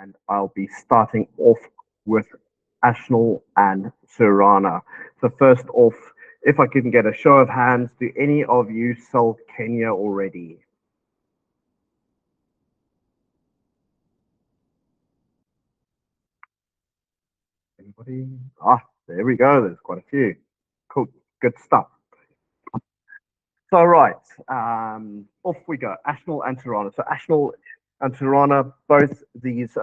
and I'll be starting off with Ashnil and Surana. So first off, if I can get a show of hands, do any of you sell Kenya already? Anybody? Ah, there we go. There's quite a few. Cool, good stuff. So right, off we go. Ashnil and Tirana. So Ashnil and Tirana, both these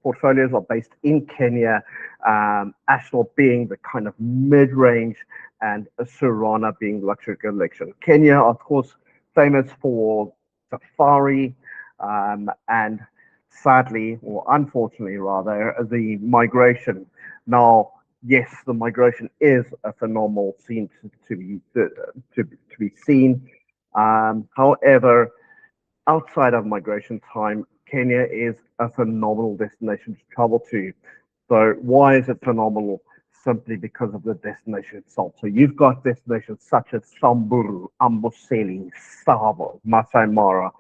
portfolios are based in Kenya. Ashnil being the kind of mid-range, and Surana being luxury collection. Kenya, of course, famous for safari, and sadly, or unfortunately rather, the migration. Now, yes, the migration is a phenomenal scene to be seen. However, outside of migration time, Kenya is a phenomenal destination to travel to. So why is it phenomenal? Simply because of the destination itself. So you've got destinations such as Samburu, Amboseli, Tsavo, Masai Mara,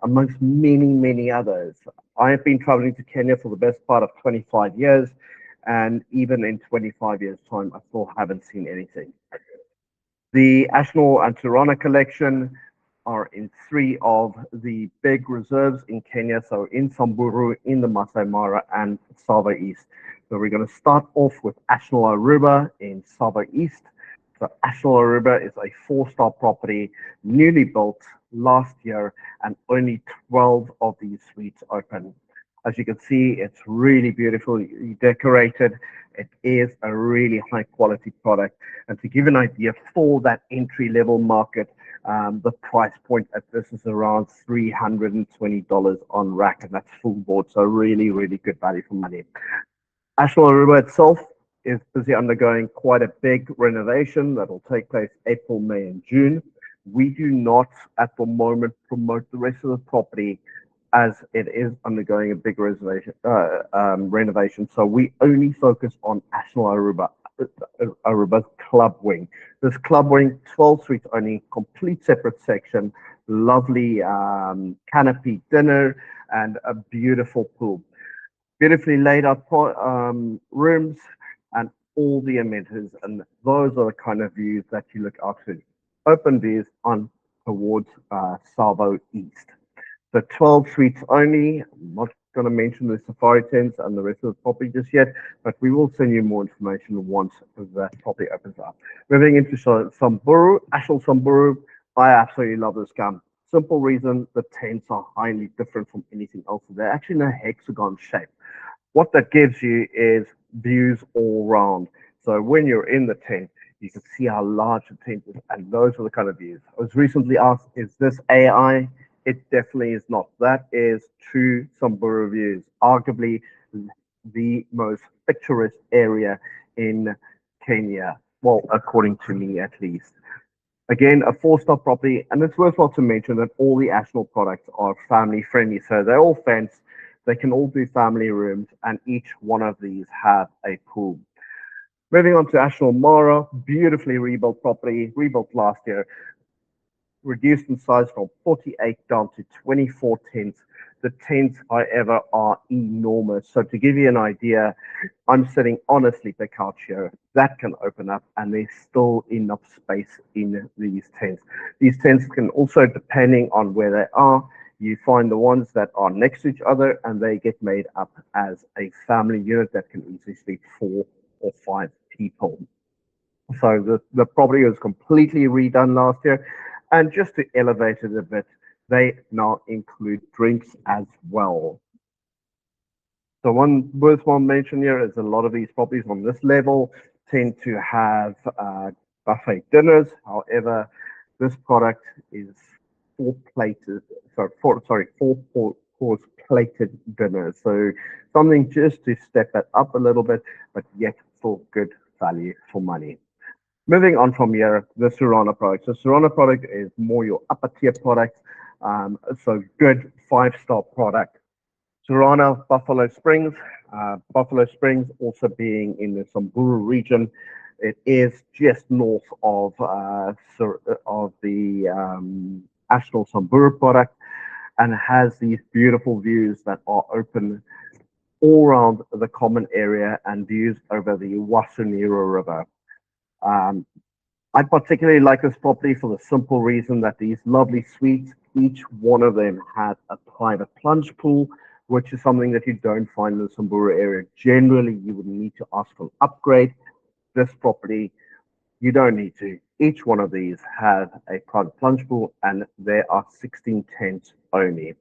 amongst many, many others. I have been traveling to Kenya for the best part of 25 years, and even in 25 years' time, I still haven't seen anything. The Ashnil and Surana collection are in three of the big reserves in Kenya, so in Samburu, in the Masai Mara, and Tsavo East. So we're going to start off with Ashnil Aruba in Tsavo East. So Ashnil Aruba is a four-star property, newly built last year, and only 12 of these suites open. As you can see, it's really beautifully decorated. It is a really high quality product. And to give an idea for that entry level market, the price point at this is around $320 on rack, and that's full board. So really, really good value for money. Ashnil Aruba itself is busy undergoing quite a big renovation that will take place April, May, and June. We do not at the moment promote the rest of the property as it is undergoing a big renovation. So we only focus on Ashnil Aruba's club wing. This club wing, 12 suites only, complete separate section, lovely canopy dinner, and a beautiful pool. Beautifully laid out rooms and all the amenities. And those are the kind of views that you look out to. Open views on towards Tsavo East. The 12 suites only. I'm not going to mention the safari tents and the rest of the property just yet, but we will send you more information once that property opens up. Moving into Samburu, Ashnil Samburu, I absolutely love this camp. Simple reason, the tents are highly different from anything else. They're actually in a hexagon shape. What that gives you is views all round. So when you're in the tent, you can see how large the tent is, and those are the kind of views. I was recently asked, is this AI? It definitely is not. That is true Samburu views, arguably the most picturesque area in Kenya. Well, according to me at least. Again, a four-star property, and it's worthwhile to mention that all the Ashnil products are family friendly. So they're all fenced, they can all do family rooms, and each one of these have a pool. Moving on to Ashnil Mara, beautifully rebuilt property, rebuilt last year, reduced in size from 48 down to 24 tents. The tents, however, are enormous. So to give you an idea, I'm sitting on a sleeper couch here. That can open up, and there's still enough space in these tents. These tents can also, depending on where they are, you find the ones that are next to each other, and they get made up as a family unit that can easily sleep 4 or 5 people. So the property was completely redone last year. And just to elevate it a bit, they now include drinks as well. So one worthwhile mention here is a lot of these properties on this level tend to have buffet dinners. However, this product is four plated, four course plated dinners. So something just to step it up a little bit, but yet for good value for money. Moving on from here, the Surana product. So Surana product is more your upper tier product. So good 5-star product. Surana, Buffalo Springs. Buffalo Springs also being in the Samburu region. It is just north of the Ashnil Samburu product. and has these beautiful views that are open all around the common area and views over the Wassaniro River. Um, I particularly like this property for the simple reason that these lovely suites, each one of them has a private plunge pool, which is something that you don't find in the Samburu area. Generally, you would need to ask for an upgrade. This property, you don't need to. Each one of these have a private plunge pool, and there are 16 tents only.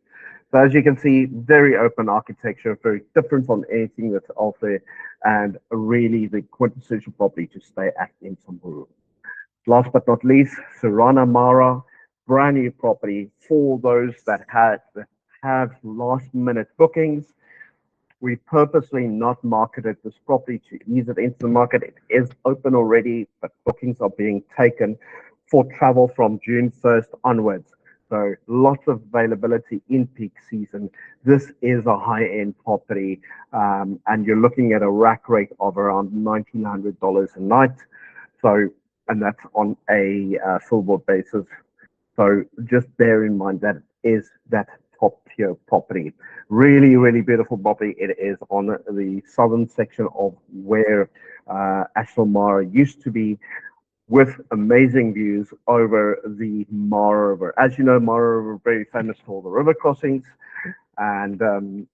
So as you can see, very open architecture, very different from anything that's out there, and really the quintessential property to stay at in Samburu. Last but not least, Surana Mara, brand new property for those that have last minute bookings. We purposely not marketed this property to ease it into the market. It is open already, but bookings are being taken for travel from June 1st onwards. So lots of availability in peak season. This is a high-end property, and you're looking at a rack rate of around $1,900 a night. So, and that's on a full board basis. So just bear in mind that it is that top tier property. Really, really beautiful property. It is on the southern section of where Ashnil Mara used to be, with amazing views over the Mara River. As you know, Mara River is very famous for the river crossings, and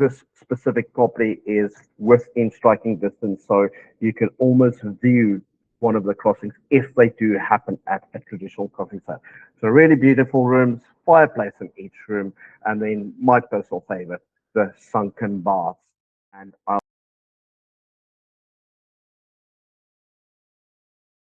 this specific property is within striking distance, so you can almost view one of the crossings if they do happen at a traditional crossing site. So really beautiful rooms, fireplace in each room, and then my personal favorite, the sunken baths. And I'll